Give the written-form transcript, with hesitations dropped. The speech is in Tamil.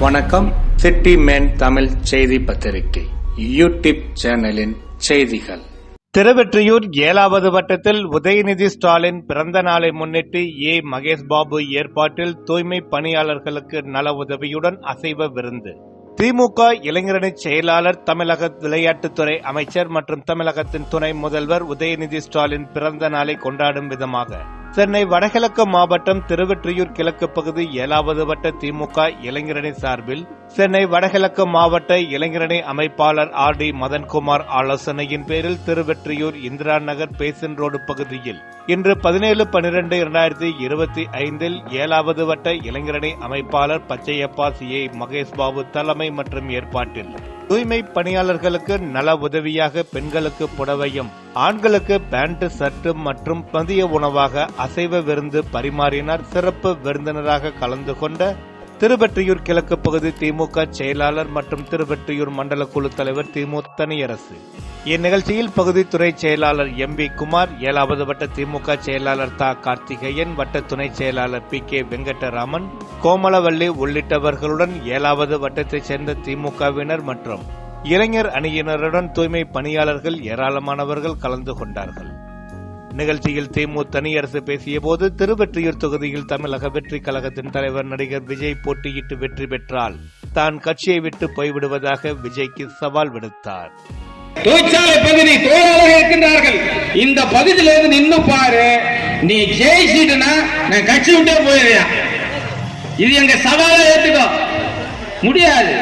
வணக்கம். சிட்டி மேன் தமிழ் செய்தி பத்திரிகை யூடியூப் சேனலின் செய்திகள். திருவெற்றியூர் 7வது வட்டத்தில் உதயநிதி ஸ்டாலின் பிறந்த நாளை முன்னிட்டு மகேஷ் பாபு ஏற்பாட்டில் தூய்மை பணியாளர்களுக்கு நல உதவியுடன் அசைவ விருந்து. திமுக இளைஞரணி செயலாளர், தமிழக விளையாட்டுத்துறை அமைச்சர் மற்றும் தமிழகத்தின் துணை முதல்வர் உதயநிதி ஸ்டாலின் பிறந்த நாளை கொண்டாடும் விதமாக சென்னை வடகிழக்கு மாவட்டம் திருவெற்றியூர் கிழக்கு பகுதி 7வது வட்ட திமுக இளைஞரணி சார்பில் சென்னை வடகிழக்கு மாவட்ட இளைஞரணி அமைப்பாளர் RD மதன்குமார் ஆலோசனையின் பேரில் திருவெற்றியூர் இந்திரா நகர் பேசின் ரோடு பகுதியில் இன்று 17/12/2025 7வது வட்ட இளைஞரணி அமைப்பாளர் பச்சையப்பா CA மகேஷ் பாபு தலைமை மற்றும் ஏற்பாட்டில் தூய்மை பணியாளர்களுக்கு நல உதவியாக பெண்களுக்கு புடவையும் ஆண்களுக்கு பேண்ட், சர்ட் மற்றும் மதிய உணவாக அசைவ விருந்து பரிமாறினார். சிறப்பு விருந்தினராக கலந்து கொண்ட திருவெற்றியூர் கிழக்கு பகுதி திமுக செயலாளர் மற்றும் திருவெற்றியூர் மண்டல குழு தலைவர் திமு தனியரசு. இந்நிகழ்ச்சியில் பகுதி துறை செயலாளர் MB குமார், 7வது வட்ட திமுக செயலாளர் கார்த்திகேயன், வட்ட துணை செயலாளர் PK வெங்கடராமன், கோமலவள்ளி உள்ளிட்டவர்களுடன் 7வது வட்டத்தைச் சேர்ந்த திமுகவினர் மற்றும் இளைஞர் அணியினருடன் தூய்மை பணியாளர்கள் ஏராளமானவர்கள் கலந்து கொண்டார்கள். நிகழ்ச்சியில் திமு தனியரசு பேசிய போது, திருவெற்றியூர் தொகுதியில் தமிழக வெற்றி கழகத்தின் தலைவர் நடிகர் விஜய் போட்டியிட்டு வெற்றி பெற்றால் தான் கட்சியை விட்டு போய்விடுவதாக விஜய்க்கு சவால் விடுத்தார். தொழிற்சாலை பகுதி தொழிலாளர்கள் இருக்கின்றார்கள். இந்த பகுதியிலிருந்து நின்னு பாரு, நீ ஜெயிச்சிட்டுனா நான் கட்சி விட்டே போயிடுறியா? இது எங்க சவாலை ஏத்துக்கோ முடியாது.